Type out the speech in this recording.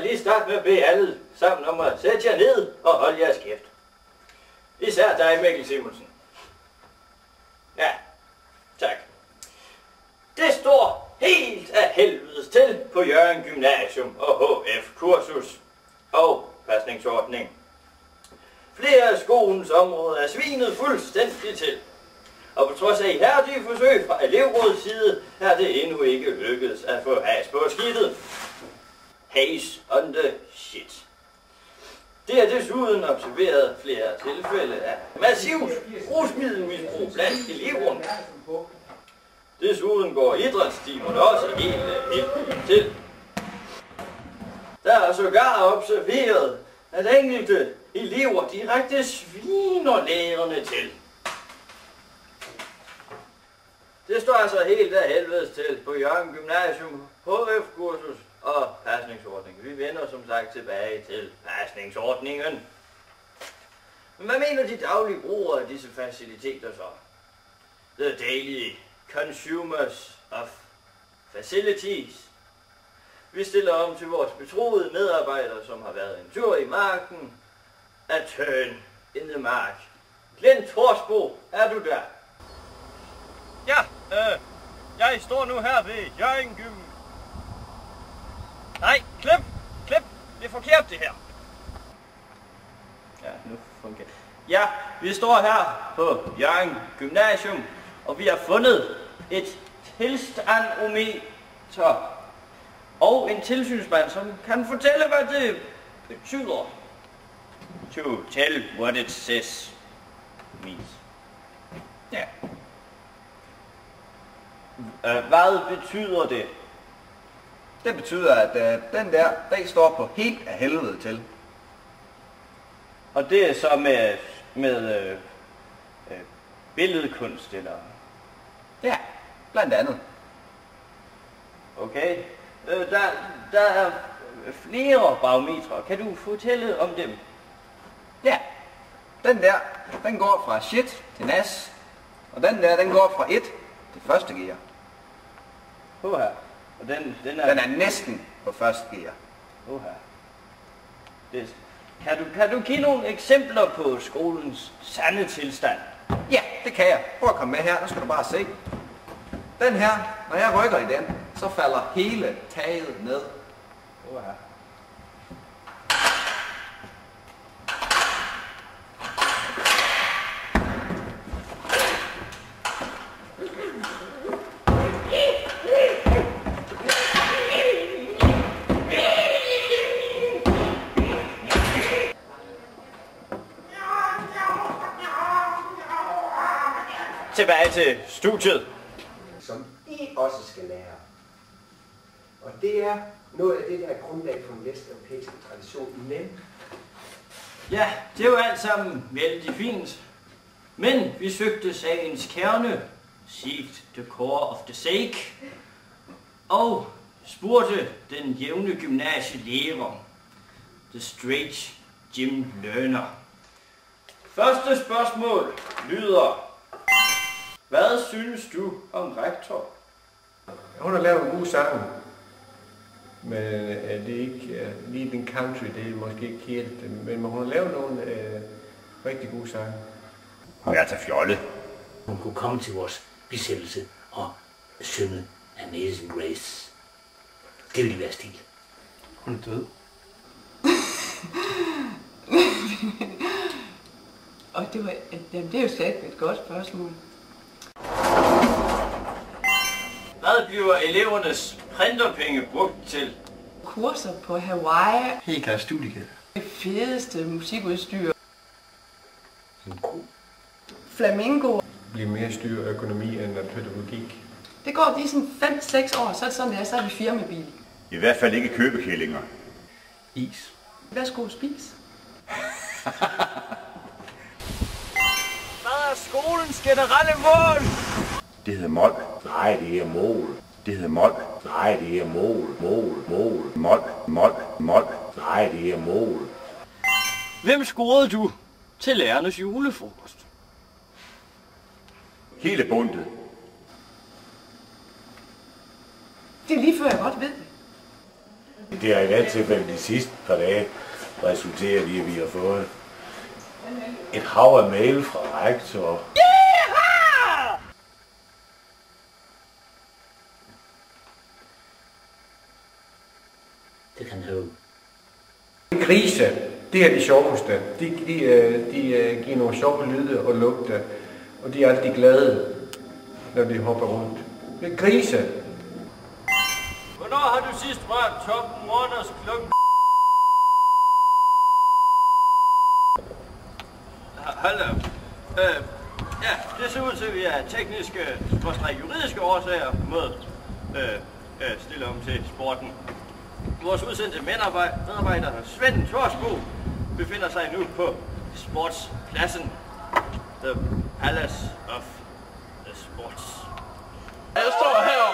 lige starte med at bede alle sammen om at sætte jer ned og holde jeres kæft. Især dig, Mikkel Simonsen. Ja, tak. Det står helt af helvedes til på Hjørring Gymnasium og HF-kursus og pasningsordning. Flere af skolens områder er svinet fuldstændig til. Og på trods af ihærdige forsøg fra elevrådets side, er det endnu ikke lykkedes at få has på skidtet. Haze on the shit. Det er desuden observeret flere tilfælde af massivt rusmiddelmisbrug blandt eleverne. Desuden går idrætstimerne også helt til. Der er sågar observeret, at enkelte elever direkte sviner lærerne til. Det står altså helt af helvedes til på Hjørring Gymnasium, HF-kursus og pasningsordning. Vi vender som sagt tilbage til pasningsordningen. Men hvad mener de daglige brugere af disse faciliteter så? The daily consumers of facilities. Vi stiller om til vores betroede medarbejdere, som har været en tur i marken. A turn in the mark. Glenn Torsbo, er du der? Ja, jeg står nu her ved Hjørring Gym. Nej, klip! Det er forkert det her. Ja, nu fungerer. Ja, vi står her på Hjørring Gymnasium, og vi har fundet et tilstandsometer og en tilsynsmand, som kan fortælle, hvad det betyder. To tell what it says means. Ja. Hvad betyder det? Det betyder, at den der står på helt af helvede til. Og det er så med billedkunst, eller? Ja, blandt andet. Okay. Der er flere barometre. Kan du fortælle om dem? Ja, den der, den går fra shit til nas. Og den der, den går fra 1 til første gear. Oha. Og den er næsten på første gear. Oha. Kan du give nogle eksempler på skolens sande tilstand? Ja, det kan jeg. Prøv at komme med her, nu skal du bare se. Den her, når jeg rykker i den, så falder hele taget ned. Oha. Tilbage til studiet. Som I også skal lære. Og det er noget af det, der er grundlag for en vesteuropæisk tradition. Men ja, det er jo alt sammen vældig fint. Men vi søgte sagens kerne, seeked the core of the sake, og spurgte den jævne gymnasielærer, the straight gym learner. Første spørgsmål lyder: hvad synes du om rektor? Hun har lavet en god sang, men det er ikke lige den country, det er måske ikke helt, men hun har lavet nogle rigtig gode sange. Hun er til fjolle. Hun kunne komme til vores bisættelse og synge Amazing Grace. Det ville være stil. Hun er død. Og det er jo sat et godt spørgsmål. Hvad bliver elevernes printerpenge brugt til? Kurser på Hawaii. Helt klart studiegæld. Det fedeste musikudstyr. Flamingo. Bliver mere styr økonomi end pædagogik. Det går lige sådan 5-6 år, så er det sådan der, så er vi firmabil. I hvert fald ikke købekællinger. Is. Værsgo, spis. Hvad er skolens generelle mål? Det hedder mål. Nej, det er mål. Det hedder mål. Nej, det er mål. Mål. Mål. Nej, det er mål. Hvem scorede du til lærernes julefrokost? Hele bundet. Det er lige før jeg godt ved det. Det har i hvert tilfælde de sidste par dage resulteret i, at vi har fået et hav af mail fra rektor. Det kan have. Grise, det er de sjoveste. De giver nogle sjove lyde og lugte, og de er altid glade, når de hopper rundt. Det er grise. Hvornår har du sidst rørt Tom Warners klokke? Hallo. Ja, det ser ud til, at vi af tekniske og juridiske årsager må stille om til sporten. Vores udsendte medarbejder Svend Torsbo befinder sig nu på sportspladsen. The Palace of the Sports. Jeg står her